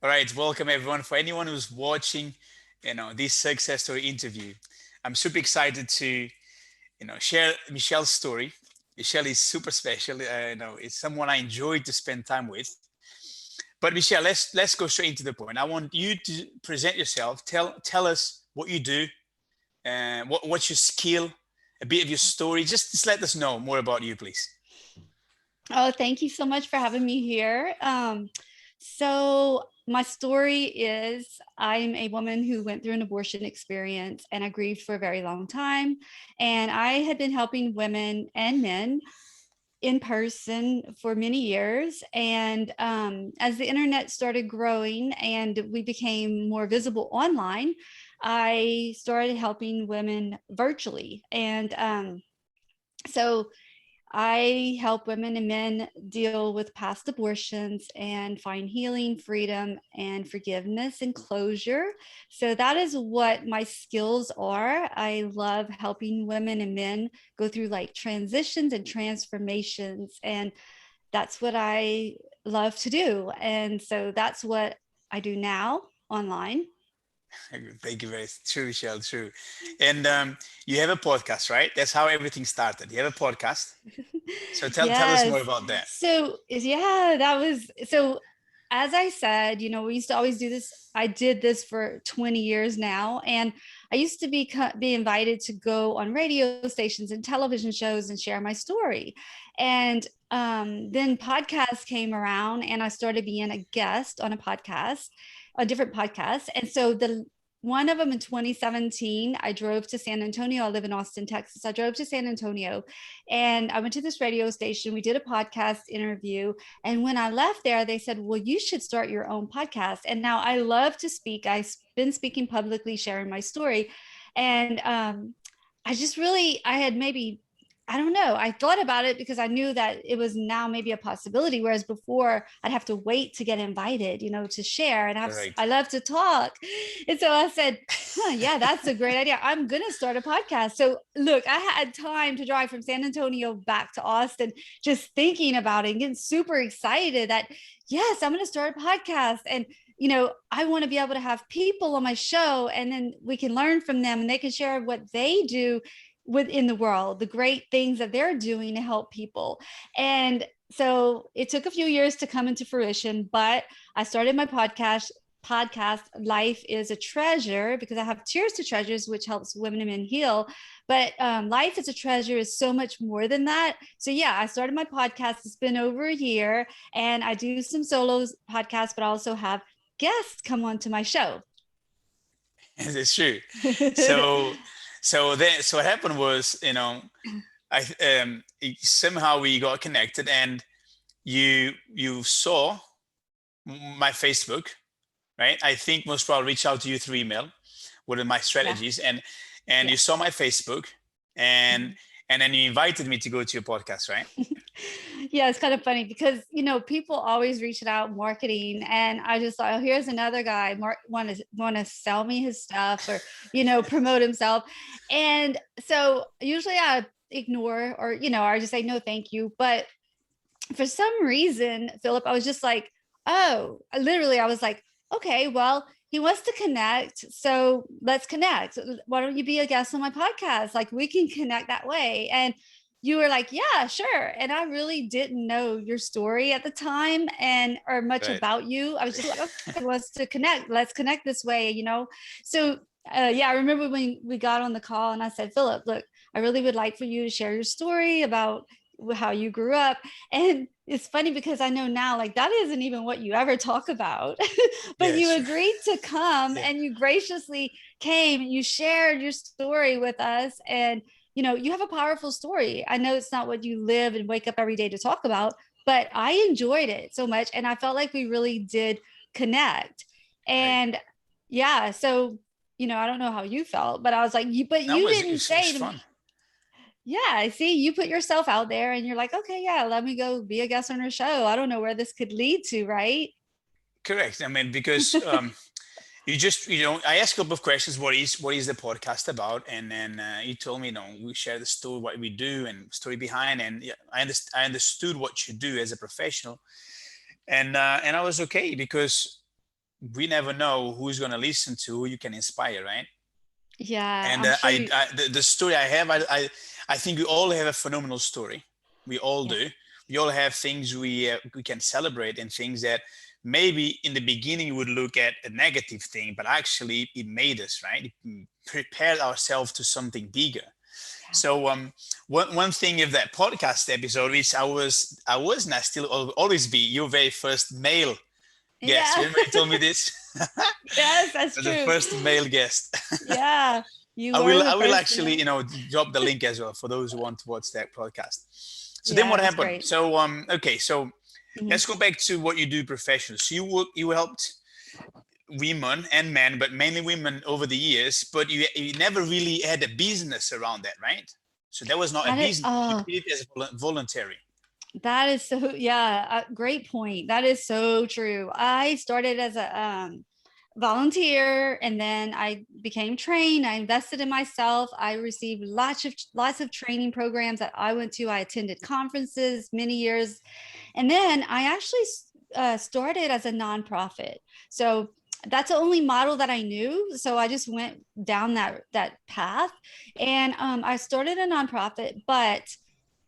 All right, welcome everyone. For anyone who's watching, this success story interview, I'm super excited to, share Michelle's story. Michelle is super special. It's someone I enjoy to spend time with. But Michelle, let's go straight into the point. I want you to present yourself. Tell us what you do, and what's your skill, a bit of your story. Just let us know more about you, please. Oh, thank you so much for having me here. So my story is I'm a woman who went through an abortion experience and I grieved for a very long time. And I had been helping women and men in person for many years. And as the internet started growing and we became more visible online, I started helping women virtually. And so I help women and men deal with past abortions and find healing, freedom, and forgiveness and closure. So that is what my skills are. I love helping women and men go through like transitions and transformations. And that's what I love to do. And so that's what I do now online. Thank you very true, Michelle. True, and you have a podcast, right? That's how everything started. You have a podcast. So tell us more Yes. about that. So yeah, that was so as I said, we used to always do this. I did this for 20 years now. And I used to be invited to go on radio stations and television shows and share my story. And then podcasts came around and I started being a guest on a different podcast. And so the one of them in 2017, I drove to San Antonio. I live in Austin, Texas. I drove to San Antonio and I went to this radio station. We did a podcast interview. And when I left there, they said, well, you should start your own podcast. And now I love to speak. I've been speaking publicly, sharing my story. And I had maybe, I don't know, I thought about it because I knew that it was now maybe a possibility. Whereas before I'd have to wait to get invited, to share. And Right. I love to talk. And so I said, yeah, that's a great idea. I'm going to start a podcast. So look, I had time to drive from San Antonio back to Austin, just thinking about it and getting super excited that, yes, I'm going to start a podcast. And I want to be able to have people on my show and then we can learn from them and they can share what they do within the world, the great things that they're doing to help people. And so it took a few years to come into fruition, but I started my podcast Life is a Treasure, because I have Tears to Treasures, which helps women and men heal. But Life is a Treasure is so much more than that. So yeah, I started my podcast. It's been over a year and I do some solo podcasts, but I also have guests come on to my show. It's true. So so what happened was, I somehow we got connected, and you saw my Facebook, right? I think most probably reached out to you through email, one of my Yeah. strategies, and you Yes. saw my Facebook, and and then you invited me to go to your podcast, right? Yeah, it's kind of funny because people always reach out marketing, and I just thought, oh, here's another guy want to sell me his stuff or promote himself, and so usually I ignore or I just say no, thank you. But for some reason, Philip, I was just like, oh, literally, I was like, okay, well, he wants to connect. So let's connect. Why don't you be a guest on my podcast? Like we can connect that way. And you were like, yeah, sure. And I really didn't know your story at the time and or much Right. about you. I was just like, okay, wants to connect. Let's connect this way. So yeah, I remember when we got on the call and I said, Philip, look, I really would like for you to share your story about how you grew up. And it's funny because I know now, like, that isn't even what you ever talk about. But Yeah, you sure. agreed to come Yeah. and you graciously came and you shared your story with us. And, you have a powerful story. I know it's not what you live and wake up every day to talk about, but I enjoyed it so much. And I felt like we really did connect. Right. And yeah, so, I don't know how you felt, but I was like, but That you was didn't it's say to fun. me, yeah, I see you put yourself out there and you're like, okay, yeah, let me go be a guest on her show. I don't know where this could lead to, right? Correct. I mean, because you just I asked a couple of questions. What is the podcast about? And then you told me, we share the story, what we do, and story behind. And yeah, I understood what you do as a professional, and I was okay because we never know who's going to listen to, who you can inspire, right? Yeah, And I'm sure the story I have, I think we all have a phenomenal story. We all yes. do. We all have things we can celebrate, and things that maybe in the beginning you would look at a negative thing, but actually it made us, right? It prepared ourselves to something bigger. Yeah. So one thing of that podcast episode, which I was and I still always be your very first male guest. Yeah. Remember you told me this? Yes, that's The true. first male guest. Yeah, you I were will the I will first actually, male. drop the link as well for those who want to watch that podcast. So then Yeah, what it was happened? great. So okay, so Mhm. let's go back to what you do professionally. So you helped women and men, but mainly women over the years, but you never really had a business around that, right? So that was not a That is, business. You oh, did it as voluntary. that is so, yeah, great point. That is so true. I started as a volunteer, and then I became trained. I invested in myself. I received lots of training programs that I went to. I attended conferences many years, and then I actually started as a nonprofit. So that's the only model that I knew. So I just went down that path, and I started a nonprofit, but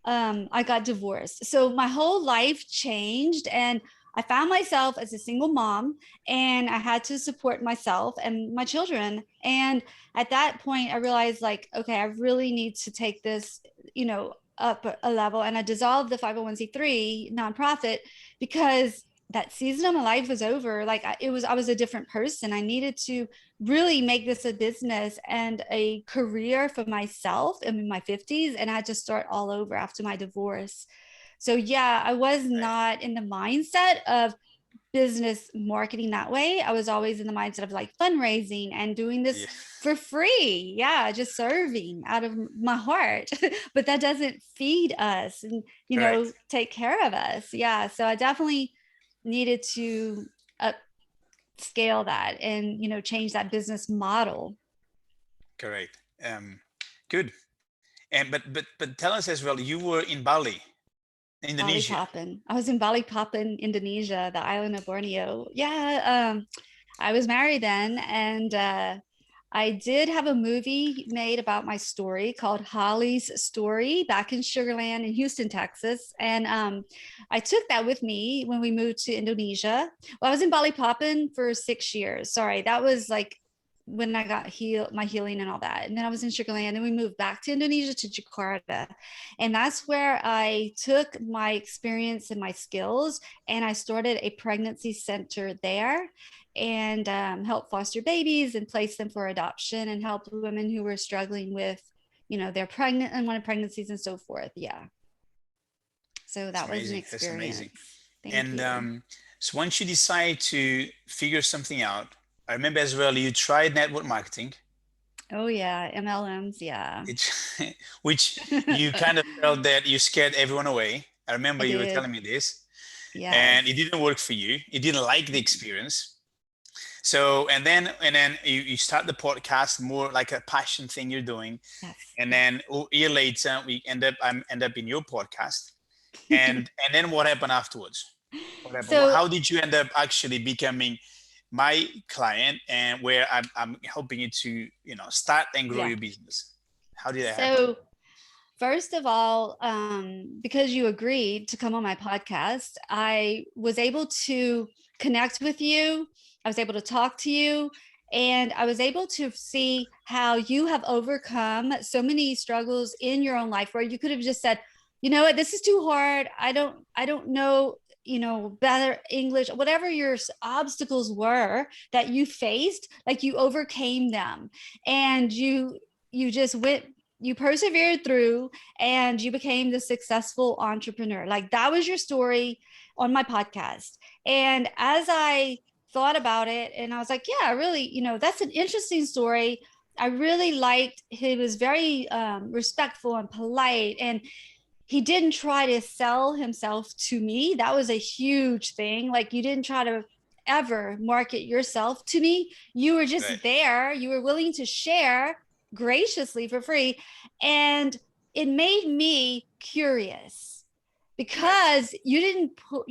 I got divorced. So my whole life changed, and I found myself as a single mom, and I had to support myself and my children. And at that point, I realized, like, okay, I really need to take this, up a level. And I dissolved the 501c3 nonprofit because that season of my life was over. Like, I was a different person. I needed to really make this a business and a career for myself. I'm in my 50s, and I had to start all over after my divorce. So yeah, I was Right. not in the mindset of business marketing that way. I was always in the mindset of like fundraising and doing this Yeah. for free. Yeah, just serving out of my heart. But that doesn't feed us and, Correct. take care of us. Yeah, so I definitely needed to upscale that and, change that business model. Correct. Good. And but tell us as well, you were in Bali, Indonesia. Balikpapan. I was in Balikpapan, Indonesia, the island of Borneo. Yeah, I was married then, and I did have a movie made about my story called Holly's Story back in Sugarland in Houston, Texas. And I took that with me when we moved to Indonesia. Well, I was in Balikpapan for 6 years. Sorry, that was like when I got my healing and all that. And then I was in Sugarland, and we moved back to Indonesia, to Jakarta. And that's where I took my experience and my skills, and I started a pregnancy center there, and help foster babies and place them for adoption, and help women who were struggling with, they're pregnant and wanted pregnancies and so forth. Yeah. So That's that was an amazing. That's amazing. experience. Thank And you. so once you decide to figure something out, I remember as well you tried network marketing, Oh yeah, MLMs. Yeah. it, which you kind of felt that you scared everyone away. I remember I you were did. telling me this, and it Yes. didn't work for you. You didn't like the experience. So and then you start the podcast more like a passion thing you're doing, Yes. and Yes. then a year later we end up in your podcast, and then what happened afterwards? What happened? So How did you end up actually becoming my client, and where I'm helping you to start and grow yeah. your business? How did that happen? So first of all, because you agreed to come on my podcast, I was able to connect with you. I was able to talk to you, and I was able to see how you have overcome so many struggles in your own life, where you could have just said, you know what, this is too hard. I don't know, better English, whatever your obstacles were that you faced, like you overcame them, and you just went, you persevered through, and you became the successful entrepreneur. Like, that was your story on my podcast. And as I thought about it, and I was like, yeah, really, that's an interesting story. I really liked, he was very respectful and polite, and he didn't try to sell himself to me. That was a huge thing. Like, you didn't try to ever market yourself to me. You were Right. just there. You were willing to share graciously for free. And it made me curious, Right. because you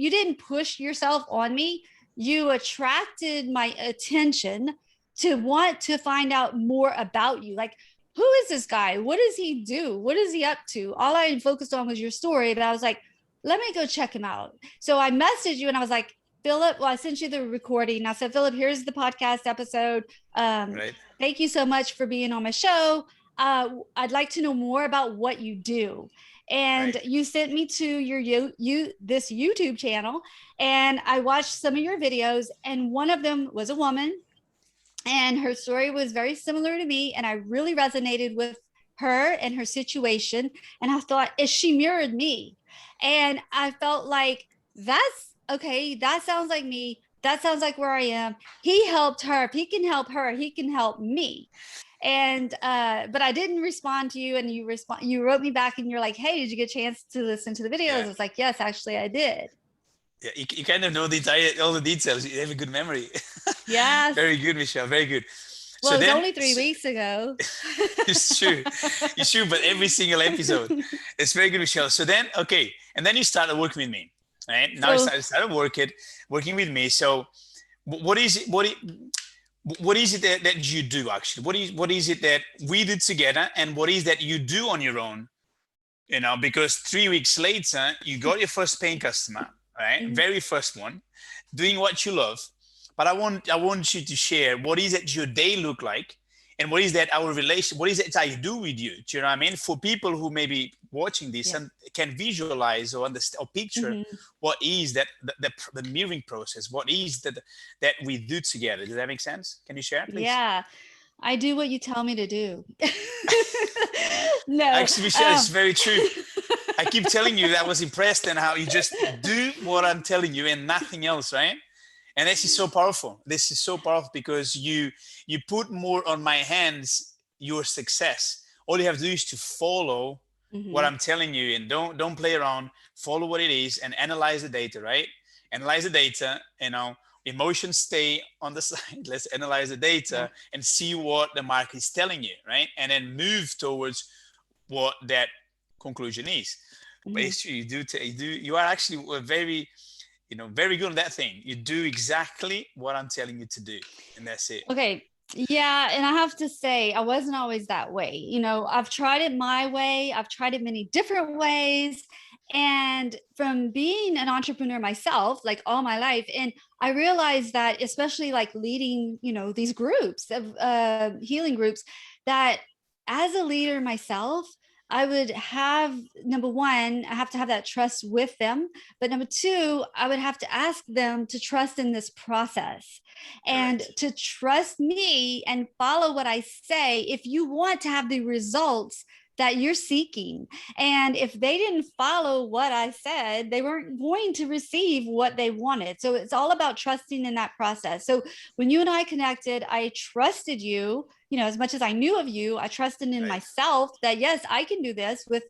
didn't push yourself on me. you attracted my attention to want to find out more about you. Like, who is this guy? What does he do? What is he up to? All I focused on was your story, but I was like, let me go check him out. So I messaged you and I was like, Philip, well, I sent you the recording. I said, Philip, here's the podcast episode. Right. Thank you so much for being on my show. I'd like to know more about what you do. And Right. you sent me to your this YouTube channel, and I watched some of your videos, and one of them was a woman, and her story was very similar to me, and I really resonated with her and her situation. And I thought, if she mirrored me, and I felt like, that's okay, that sounds like me, that sounds like where I am. He helped her. If he can help her, he can help me. And but I didn't respond to you, and you wrote me back and you're like, hey, did you get a chance to listen to the videos? Yeah. It's like, yes, actually I did. Yeah. You kind of know the entire, all the details. You have a good memory. Yes. Very good, Michelle. Very good. Well, So it was then, only 3 weeks ago. it's true. It's true, but every single episode. It's very good, Michelle. So then, okay. And then you started working with me, right? Now you So started working with me. So what is it? What is it that you do actually? What is it that we do together, and what is that you do on your own? Because 3 weeks later, you got your first paying customer, right? mhm. Very first one, doing what you love. But I want you to share, what is it your day look like, and what is that our relation, what is it I do with you? Do you know what I mean? For people who may be watching this Yeah. and can visualize or understand or picture Mhm. what is that the mirroring process, what is that we do together. Does that make sense? Can you share, please? Yeah. I do what you tell me to do. No. Actually, Michelle, it's very true. I keep telling you that I was impressed and how you just do what I'm telling you and nothing else, right? And this is so powerful. This is so powerful because you put more on my hands your success. All you have to do is to follow what Mhm. I'm telling you and don't play around. Follow what it is and analyze the data, right? Analyze the data, emotions stay on the side. Let's analyze the Yeah. data and see what the market is telling you, right? And then move towards what that conclusion is. But Mhm. it's true, you are actually a very, very good on that thing. You do exactly what I'm telling you to do, and that's it. Okay. Yeah. And I have to say, I wasn't always that way. I've tried it my way, I've tried it many different ways. And from being an entrepreneur myself, like all my life, and I realized that, especially like leading, these groups of healing groups, that as a leader myself, I would have, number one, I have to have that trust with them. But number two, I would have to ask them to trust in this process and Correct. to trust me and follow what I say if you want to have the results that you're seeking. And if they didn't follow what I said, they weren't going to receive what they wanted. So it's all about trusting in that process. So when you and I connected, I trusted you, as much as I knew of you, I trusted in Right. myself that, yes, I can do this with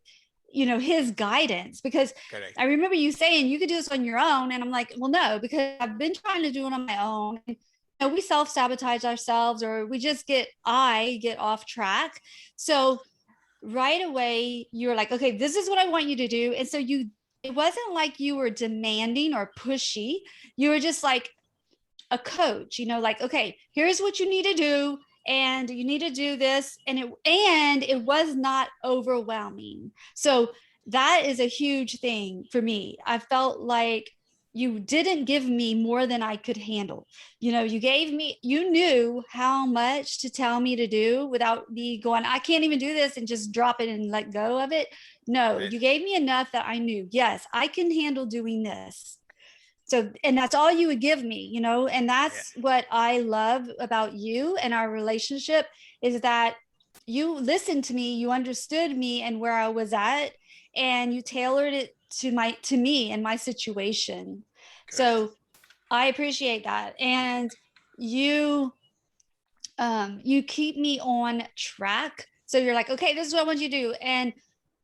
his guidance. Because Correct. I remember you saying you could do this on your own, and I'm like, well, no, because I've been trying to do it on my own. We self-sabotage ourselves, or we just get off track. So right away you're like, okay, this is what I want you to do. And so it wasn't like you were demanding or pushy. You were just like a coach, like, okay, here's what you need to do, and you need to do this. And it was not overwhelming. So that is a huge thing for me. I felt like you didn't give me more than I could handle. You knew how much to tell me to do without me going, I can't even do this, and just drop it and let go of it. No, Right. you gave me enough that I knew, yes, I can handle doing this. So, and that's all you would give me, and Yeah. that's what I love about you and our relationship, is that you listened to me, you understood me and where I was at, and you tailored it to me and my situation. Correct. So I appreciate that. And you you keep me on track. So you're like, okay, this is what I want you to do. And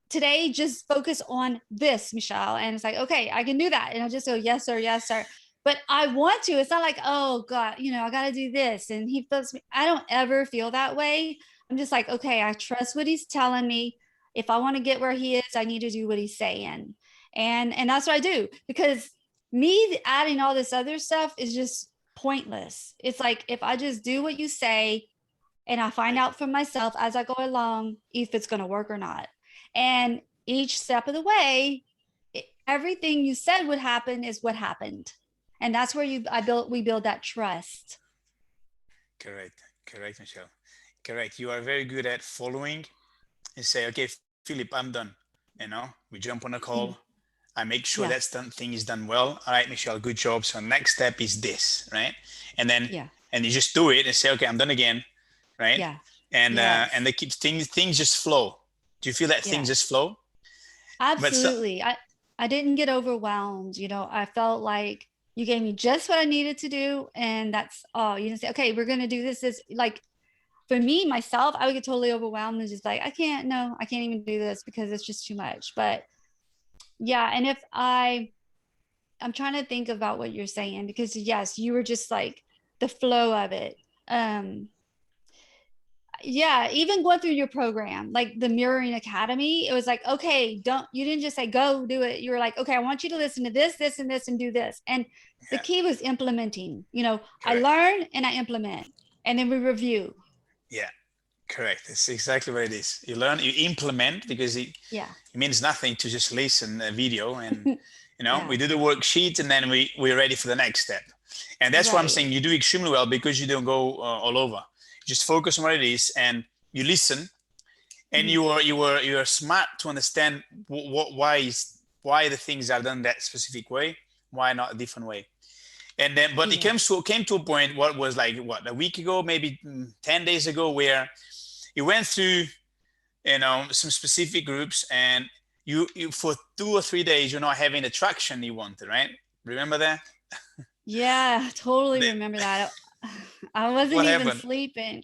today, just focus on this, Michelle. And it's like, okay, I can do that. And I'll just go, yes, sir, yes, sir. But I want to. It's not like, oh God, I got to do this. And he feels me. I don't ever feel that way. I'm just like, okay, I trust what he's telling me. If I want to get where he is, I need to do what he's saying. And that's what I do. Because me adding all this other stuff is just pointless. It's like, if I just do what you say and I find out for myself as I go along if it's going to work or not. And each step of the way, everything you said would happen is what happened. And that's where we build that trust. Correct, Michelle. Correct. You are very good at following and say, okay, Philip, I'm done. We jump on a call. Mm, I make sure yeah. that thing is done well. All right, Michelle, good job. So next step is this, right? And then Yeah. and you just do it and say, okay, I'm done again, right? Yeah. And Yes. they keep things just flow. Do you feel that things Yes. just flow? But so, Absolutely. I didn't get overwhelmed. I felt like you gave me just what I needed to do, and that's all. You didn't say, okay, we're gonna do this. Like, for me, myself, I would get totally overwhelmed and just like, I can't even do this because it's just too much. But yeah, and if I'm trying to think about what you're saying, because yes, you were just like the flow of it. Um, yeah, even going through your program, like the Mirroring Academy, it was like, okay, you didn't just say go do it. You were like, okay, I want you to listen to this, this, and this, and do this. And the yeah, key was implementing. I correct. learn and I implement, and then we review. Yeah, correct. It's exactly what it is. You learn, you implement, because Yeah. it means nothing to just listen a video, and we Yeah. do the worksheet, and then we're ready for the next step. And that's why I'm Right. saying you do extremely well, because you don't go all over. You just focus on what it is, and you listen, and Mhm. you are smart to understand why the things are done that specific way, why not a different way. And then, but it Yeah. came to a point, what was like, what, a week ago, maybe 10 days ago, where you went through some specific groups, and you for 2 or 3 days you're not having the traction you wanted, right? Remember that? Yeah, totally The- remember that. I wasn't what even happened? sleeping.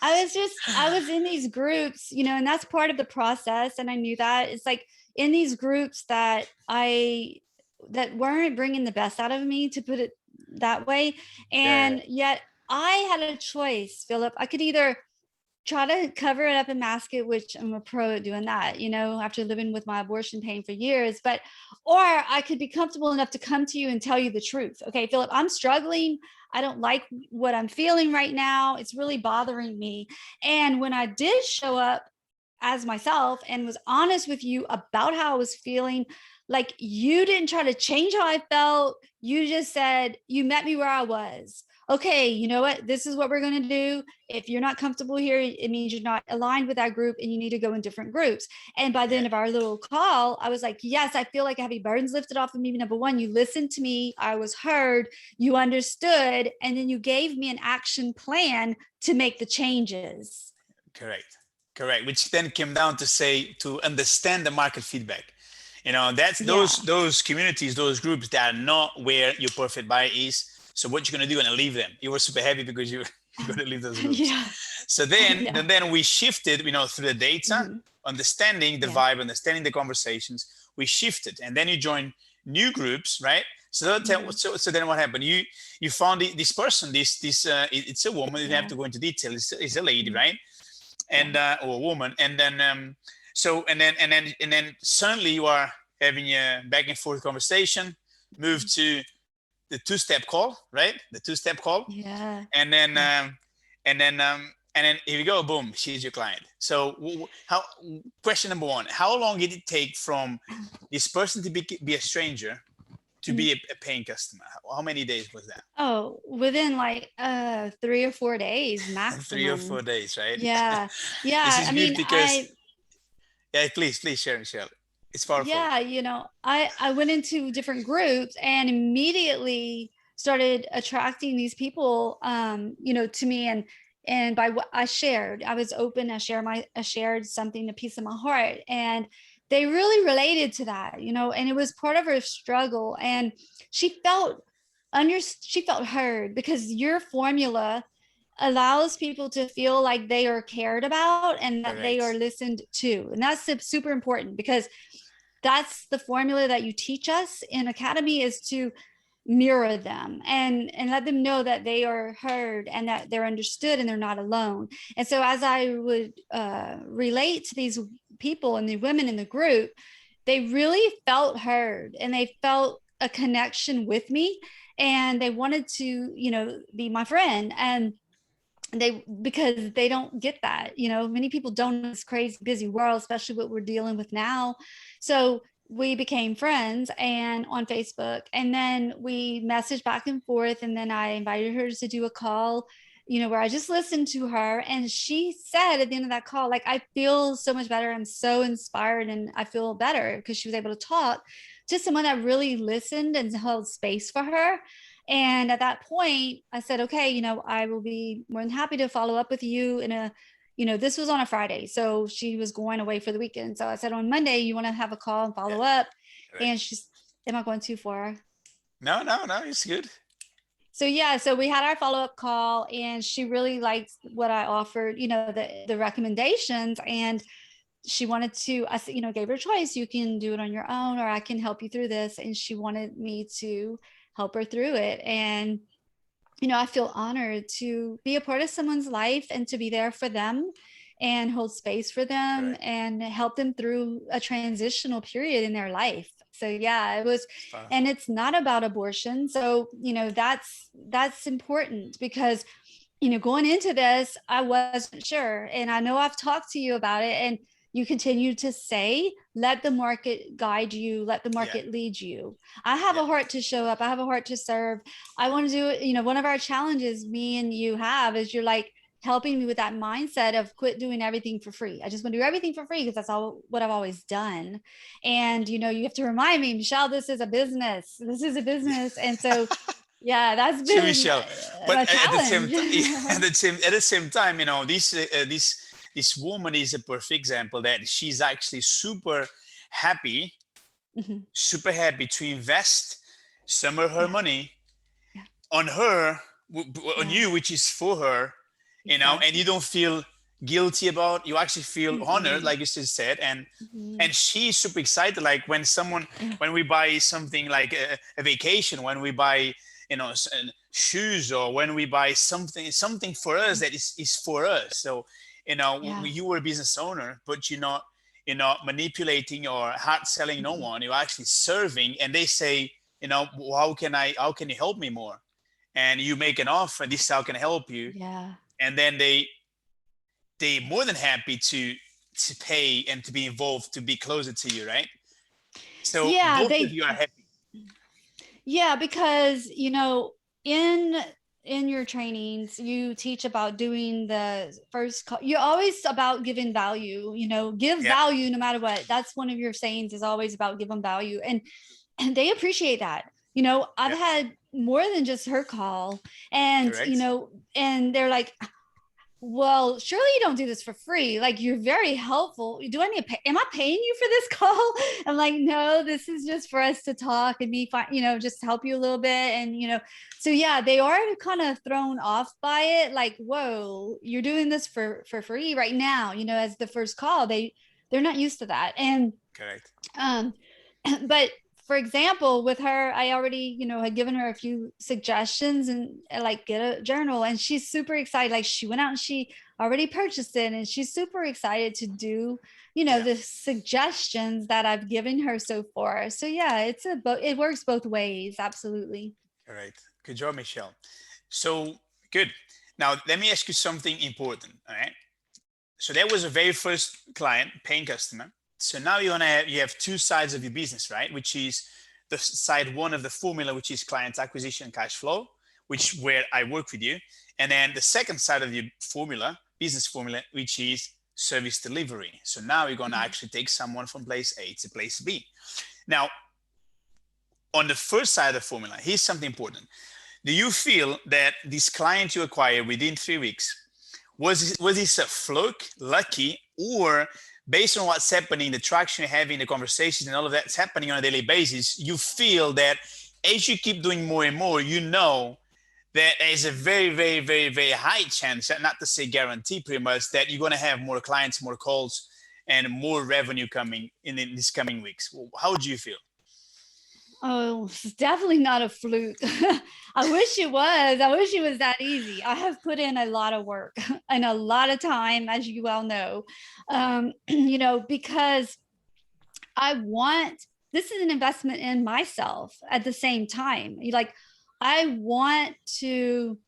I was in these groups, and that's part of the process. And I knew that. It's like in these groups that weren't bringing the best out of me, to put it that way. Yeah, And yet I had a choice, Philip. I could either try to cover it up and mask it, which I'm a pro at doing that, after living with my abortion pain for years. Or I could be comfortable enough to come to you and tell you the truth. Okay, Philip, I'm struggling. I don't like what I'm feeling right now. It's really bothering me. And when I did show up as myself and was honest with you about how I was feeling, like, you didn't try to change how I felt. You just said, you met me where I was. Okay, you know what? This is what we're going to do. If you're not comfortable here, it means you're not aligned with that group and you need to go in different groups. And by the yeah, end of our little call, I was like, yes, I feel like heavy burdens lifted off of me. Number one, you listened to me. I was heard. You understood. And then you gave me an action plan to make the changes. correct, correct. Which then came down to say, to understand the market feedback. That's those Yeah. those communities, those groups that are not where your perfect buyer is. So what you're gonna do? You're gonna leave them. You were super happy because you're gonna leave those groups. Yeah. So I then, know. we shifted, through the data, Mhm. understanding the Yeah. vibe, understanding the conversations. We shifted, and then you join new groups, right? Mhm. So then what happened? You found this person, it's a woman. You don't have Yeah. to go into detail. It's a lady, Mhm. right? Yeah. And or a woman, and then and then suddenly you are having a back and forth conversation. Move to the two-step call, right? The two-step call, Yeah. and then Yeah. here we go, boom, she's your client. So how question number one, how long did it take from this person to be a stranger to Mhm. be a paying customer? How many days was that? Oh, within like 3 or 4 days 3 or 4 maximum. days, right? Yeah. This Yeah. is I good mean, because, yeah, please share, Michelle. It's powerful. yeah, I went into different groups and immediately started attracting these people, to me, and by what I shared, I was open. I shared something, a piece of my heart, and they really related to that, and it was part of her struggle. And she felt she felt heard, because your formula allows people to feel like they are cared about and that they are Correct. listened to. And that's super important, because that's the formula that you teach us in academy, is to mirror them and let them know that they are heard and that they're understood and they're not alone. And so as I would relate to these people and the women in the group, they really felt heard and they felt a connection with me, and they wanted to, be my friend. And because they don't get that, many people don't in this crazy busy world, especially what we're dealing with now. So we became friends and on Facebook, and then we messaged back and forth, and then I invited her to do a call, where I just listened to her. And she said at the end of that call, like, I feel so much better, I'm so inspired, and I feel better, because she was able to talk to someone that really listened and held space for her. And at that point, I said, okay, I will be more than happy to follow up with you in a, this was on a Friday. So she was going away for the weekend. So I said, on Monday, you want to have a call and Yeah. follow up? Correct. And she's, am I going too far? No, no, no. It's good. So yeah, so we had our follow-up call, and she really liked what I offered, the recommendations. And she wanted to, I said, gave her a choice. You can do it on your own, or I can help you through this. And she wanted me to help her through it. And I feel honored to be a part of someone's life and to be there for them and hold space for them Correct. and help them through a transitional period in their life. So yeah, it was, It's and powerful. it's not about abortion. So, that's important, because going into this, I wasn't sure. And I know I've talked to you about it, and you continue to say, let the market guide you, let the Yeah. market lead you. I have Yeah. a heart to show up, I have a heart to serve. I want to do it. One of our challenges me and you have is you're like helping me with that mindset of quit doing everything for free. I just want to do everything for free because that's all what I've always done. And you have to remind me, Michelle, this is a business. This is a business. And so yeah, that's Sure, been Michelle. But a at the same challenge. time, at the same time, this woman is a perfect example that she's actually happy, Mhm. super happy to invest some of her Yeah, money yeah, on her, on yeah, you, which is for her, and you exactly. don't feel guilty about. You actually feel honored, Mm-mm. like you just said, and Mhm. she's super excited. Like Yeah. when we buy something like a vacation, when we buy shoes, or when we buy something for us that is for us. So Yeah. you were a business owner, but you're not manipulating or hard selling no Mm-mm. one. You're actually serving, and they say, how can you help me more? And you make an offer, this is how can I help you. Yeah. And then they more than happy to pay and to be involved, to be closer to you, right? So Yeah, both of they you are happy. yeah, because in in your trainings you teach about doing the first call. You're always about giving value, give Yeah. value no matter what. That's one of your sayings, is always about giving value. And they appreciate that. I've Yeah. had more than just her call, and Correct. and they're like, well, surely you don't do this for free. Like, you're very helpful. Do I need to pay? Am I paying you for this call? I'm like, no, this is just for us to talk and be fine, just help you a little bit. And, so yeah, they are kind of thrown off by it. Like, whoa, you're doing this for free right now, as the first call. They're not used to that. And Correct. um, but for example, with her, I already, had given her a few suggestions, and like, get a journal, and she's super excited. Like, she went out and she already purchased it, and she's super excited to do, Yeah. the suggestions that I've given her so far. So yeah, it works both ways. Absolutely. Correct. Good job, Michelle. So good. Now let me ask you something important. All right. So that was a very first client, paying customer. So now you have two sides of your business, right? Which is the side one of the formula, which is client acquisition, cash flow, which where I work with you, and then the second side of your formula, business formula, which is service delivery. So now you're gonna actually take someone from place A to place B. Now, on the first side of the formula, here's something important. Do you feel that this client you acquire within 3 weeks, was this a fluke, lucky, or based on what's happening, the traction you're having, the conversations, and all of that's happening on a daily basis, you feel that as you keep doing more and more, that there's a very, very, very, very high chance, not to say guarantee pretty much, that you're going to have more clients, more calls, and more revenue coming in these coming weeks. How do you feel? Oh, it's definitely not a fluke. I wish it was. I wish it was that easy. I have put in a lot of work and a lot of time, as you well know, because I want this is an investment in myself at the same time. Like, I want to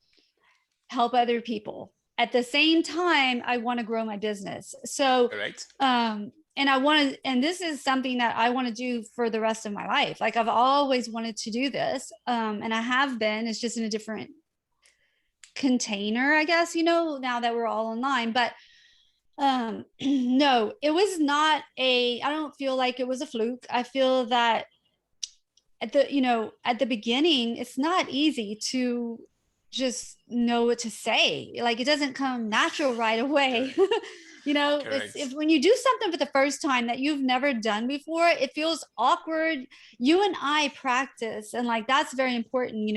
help other people. At the same time, I want to grow my business. So, Correct. and I want to, and this is something that I want to do for the rest of my life. Like, I've always wanted to do this. And I have been, it's just in a different container, I guess, now that we're all online. But no, it was not I don't feel like it was a fluke. I feel that at the beginning, it's not easy to just know what to say. Like, it doesn't come natural right away. Correct. It's, Correct. if when you do something for the first time that you've never done before, it feels awkward. You and I practice, and like, that's very important.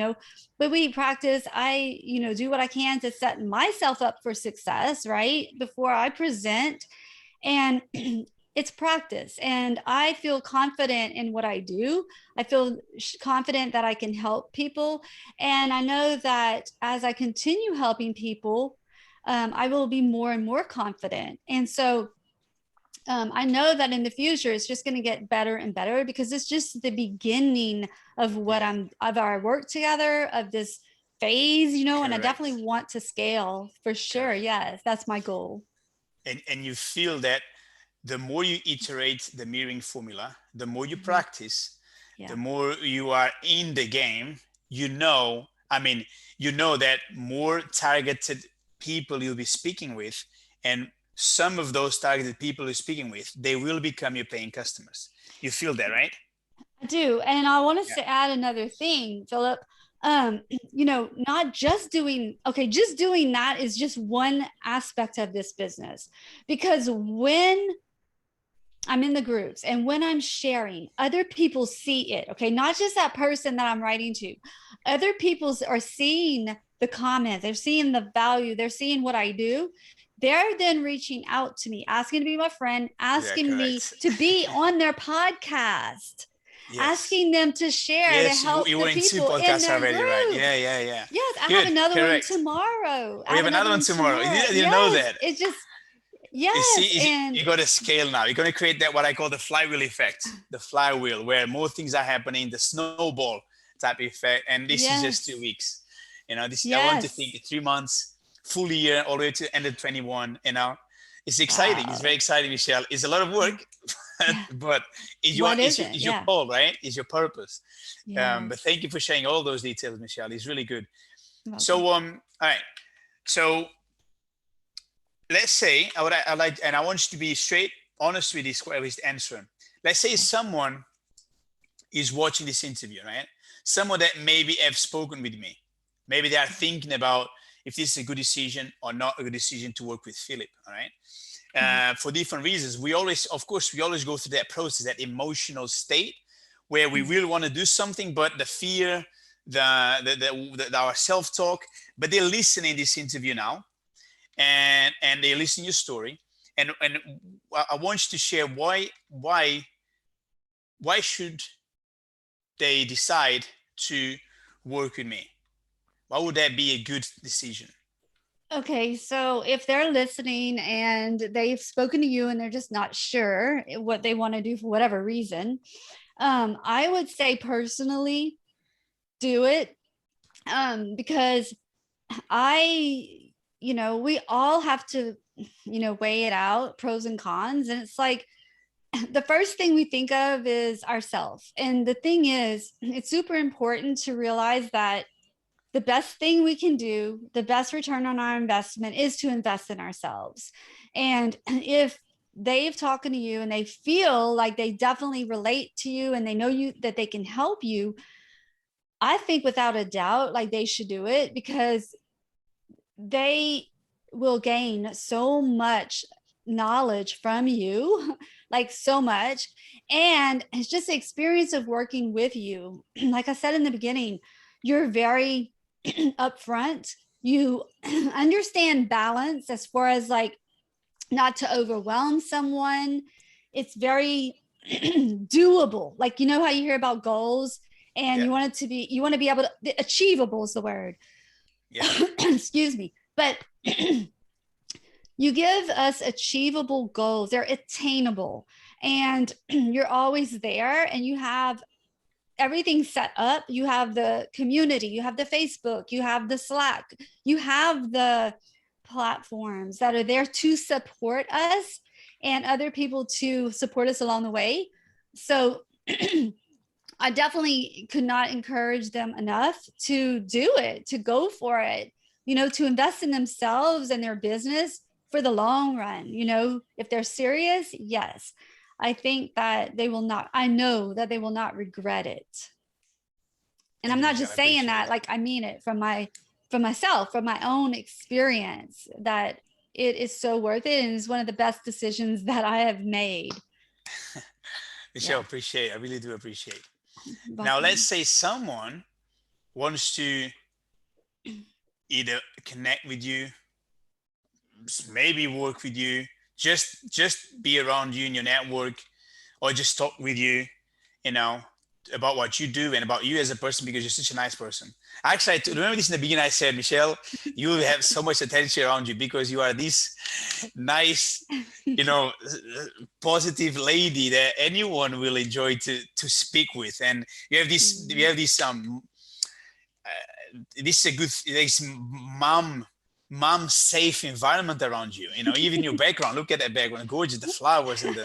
But we practice. I do what I can to set myself up for success, right, before I present. And it's practice, and I feel confident in what I do. I feel confident that I can help people, and I know that as I continue helping people, I will be more and more confident. And so I know that in the future it's just going to get better and better, because it's just the beginning of what Yeah. of our work together, of this phase, and I Correct. definitely want to scale for sure. Correct. Yes, that's my goal. And you feel that the more you iterate the mirroring formula, the more you Mhm. practice, the Yeah. more you are in the game, I mean, that more targeted people you'll be speaking with, and some of those targeted people you're speaking with, they will become your paying customers. You feel that, right? I do. And I want us Yeah. to add another thing, Philip. Not just just doing that is just one aspect of this business. Because when I'm in the groups and when I'm sharing, other people see it. Okay. Not just that person that I'm writing to, other people are seeing the comments, they're seeing the value, they're seeing what I do. They're then reaching out to me, asking to be my friend, Yeah, asking me correct. to be on their podcast, Yes. asking them to share, to Yes, help you the were in two people in podcasts their already, right? Yeah, groups. yeah, yeah. Yes, I have Good, another one correct. tomorrow. I We have have another another one one tomorrow. tomorrow. You didn't know Yes, that. it's just, You yes. see, And you got to scale now. You're going to create that what I call the flywheel effect, the flywheel, where more things are happening, the snowball type effect. And this is just 2 weeks. yes, This I want to think yes. 3 months, full year, all the way to end of 21. It's exciting. It's very Wow. exciting, Michelle. It's a lot of work, Yeah. but What is it? it's your Yeah. call, right? It's your purpose. But Yes. thank you for sharing all those details, Michelle. It's really good. Welcome. So, all right. So let's say I like, and I want you to be straight, honest with this answer. Let's say Okay. someone is watching this interview, right? Someone that maybe have spoken with me, maybe they are thinking about if this is a good decision or not a good decision to work with Philip. All right. Mhm. For different reasons, of course, we always go through that process, that emotional state where we Mhm. really want to do something, but the fear, our self-talk, but they're listening this interview now, and they listen to your story, and I want you to share why should they decide to work with me? Why would that be a good decision? Okay, so if they're listening and they've spoken to you and they're just not sure what they want to do for whatever reason, I would say personally, do it. Because we all have to, weigh it out, pros and cons. And it's like, the first thing we think of is ourselves. And the thing is, it's super important to realize that the best thing we can do, the best return on our investment, is to invest in ourselves. And if they've talking to you and they feel like they definitely relate to you and they know you, that they can help you, I think without a doubt, like, they should do it, because they will gain so much knowledge from you, like, so much. And it's just the experience of working with you. Like I said in the beginning, you're very upfront. You understand balance as far as, like, not to overwhelm someone. It's very doable. Like, how you hear about goals and Yeah, you want to be able to, achievable is the word. yeah, Excuse me. But you give us achievable goals. They're attainable, and you're always there, and you have everything set up. You have the community, you have the Facebook, you have the Slack, you have the platforms that are there to support us and other people to support us along the way. So I definitely could not encourage them enough to do it, to go for it, to invest in themselves and their business for the long run. If they're serious, yes. I think that they will not, I know that they will not regret it. And Thank I'm you, not Michelle. I just saying appreciate that, it. like I mean it from myself, from my own experience, that it is so worth it. And it's one of the best decisions that I have made. Michelle, Yeah. appreciate it. I really do appreciate it. Now, let's Welcome. say someone wants to either connect with you, maybe work with you, just be around you in your network, or just talk with you, you know, about what you do and about you as a person because you're such a nice person. Actually, remember this in the beginning. I said, Michelle, you have so much attention around you because you are this nice, you know, positive lady that anyone will enjoy to speak with, and you have this is a good this mom safe environment around you, even your background, look at that background, gorgeous, the flowers and the,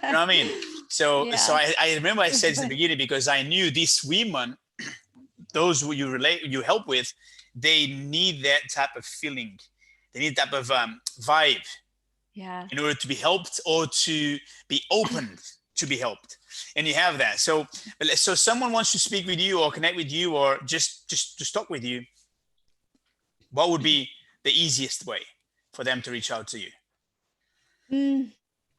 what I mean. So Yeah. I remember I said That's this in the funny. beginning because I knew these women, those who you help with, they need that type of feeling, they need that type of vibe Yeah. in order to be helped or to be opened to be helped, and you have that. So someone wants to speak with you or connect with you or just to talk with you, what would be the easiest way for them to reach out to you? Mm,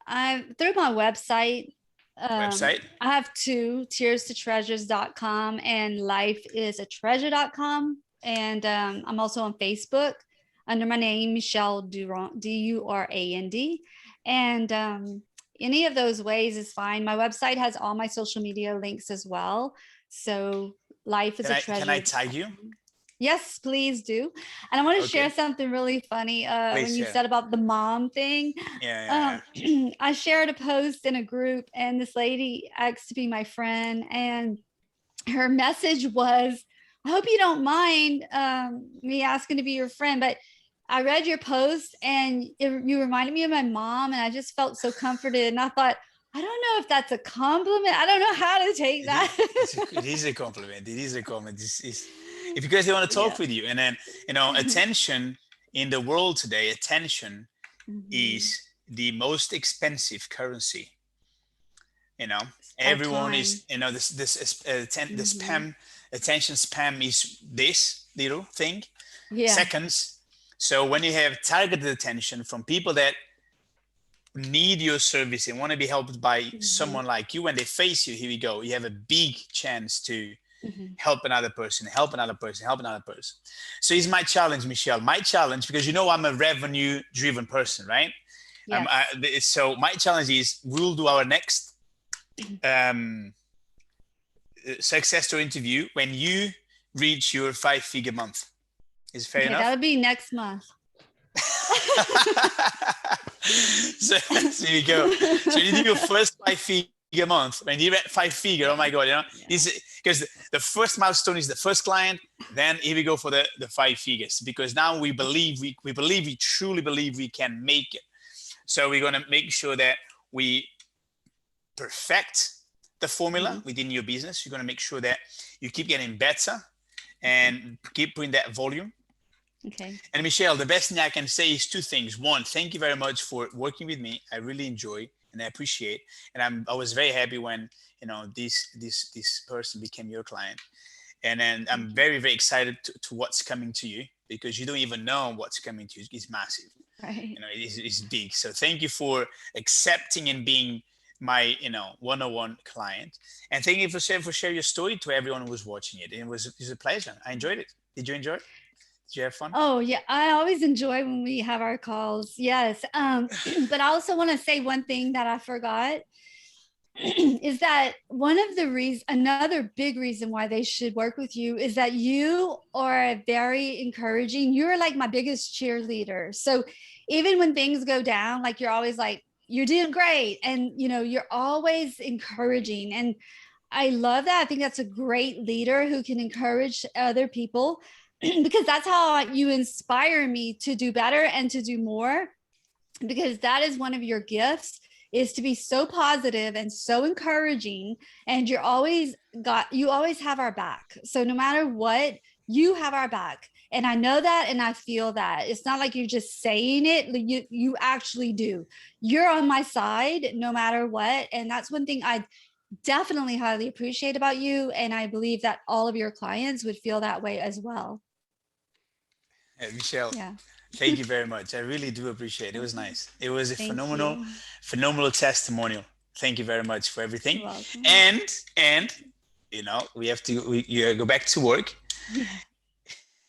I through my website. Website? I have two, tearstotreasures.com and lifeisatreasure.com. And I'm also on Facebook under my name, Michelle Durand, Durand. And any of those ways is fine. My website has all my social media links as well. So Can I tag you? lifeisatreasure.com. Yes, please do. And I want to share Okay, something really funny when please you share. said about the mom thing. Yeah, yeah, I shared a post in a group, and this lady asked to be my friend, and her message was, I hope you don't mind me asking to be your friend, but I read your post and you reminded me of my mom, and I just felt so comforted. And I thought, I don't know if that's a compliment. I don't know how to take it is, that. it is a compliment, it is a compliment. It's because they want to talk Yeah. with you, and then attention in the world today, attention Mhm. is the most expensive currency. you know Our Everyone time. is, the Hmm. spam, attention spam is this little thing, Yeah. seconds. So when you have targeted attention from people that need your service and want to be helped by Hmm. someone like you, when they face you, here we go, you have a big chance to Hmm. help another person, help another person, help another person. So it's my challenge, Michelle, my challenge, because I'm a revenue driven person, right? Yes. So my challenge is, we'll do our next um, success story interview when you reach your 5-figure month. Is it fair Okay, enough? that'll be next month. So here you go. So you do your first 5-figure month. When you're at 5-figure, oh my God, Yeah. this, because the first milestone is the first client. Then here we go for the 5 figures, because now we Okay. believe we truly believe we can make it. So we're gonna make sure that we perfect the formula Hmm. within your business. You're going to make sure that you keep getting better Okay. and keep putting that volume. Okay. And Michelle, the best thing I can say is two things. One, thank you very much for working with me. I really enjoy and I appreciate. And I was very happy when this person became your client. And then I'm Thank you. very excited to what's coming to you, because you don't even know what's coming to you. It's massive. Right. It's big. So thank you for accepting and being my one-on-one client, and thank you for sharing your story to everyone who was watching it. It was a pleasure. I enjoyed it. Did you enjoy it? Did you have fun? Oh, yeah. I always enjoy when we have our calls. Yes. But I also want to say one thing that I forgot. is that one of the reasons, another big reason why they should work with you is that you are very encouraging. You're like my biggest cheerleader. So even when things go down, like you're always like, you're doing great. And, you know, you're always encouraging. And I love that. I think that's a great leader who can encourage other people because that's how you inspire me to do better and to do more, because that is one of your gifts, is to be so positive and so encouraging. And you always have our back. So no matter what, you have our back. And I know that, and I feel that. It's not like you're just saying it, you actually do. You're on my side no matter what. And that's one thing I definitely highly appreciate about you. And I believe that all of your clients would feel that way as well. Michelle, Yeah. thank you very much. I really do appreciate it. It was nice. It was a Thank phenomenal, you. phenomenal testimonial. Thank you very much for everything. You're welcome. And you know, you go back to work. Yeah.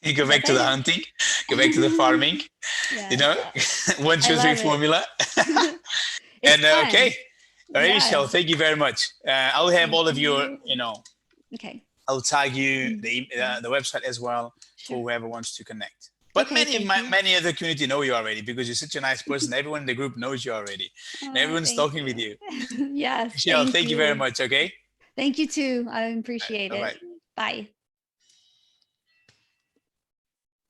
You go back Yes, to the I hunting. Go back to the do. farming. You Yes. know, one, I two, three love it. formula. It's And fun. okay, all right, Yeah. Michelle. Thank you very much. I'll have Thank all of your, you. you know, Okay. I'll tag you Mhm. the website as well for Sure. whoever wants to connect. But Okay. Thank you. many other community know you already because you're such a nice person. Everyone in the group knows you already, and Oh, everyone's thank talking with you. you. Yes. Michelle, Thank thank you very you. much. Okay, Thank you too. I appreciate bye it. bye. Bye.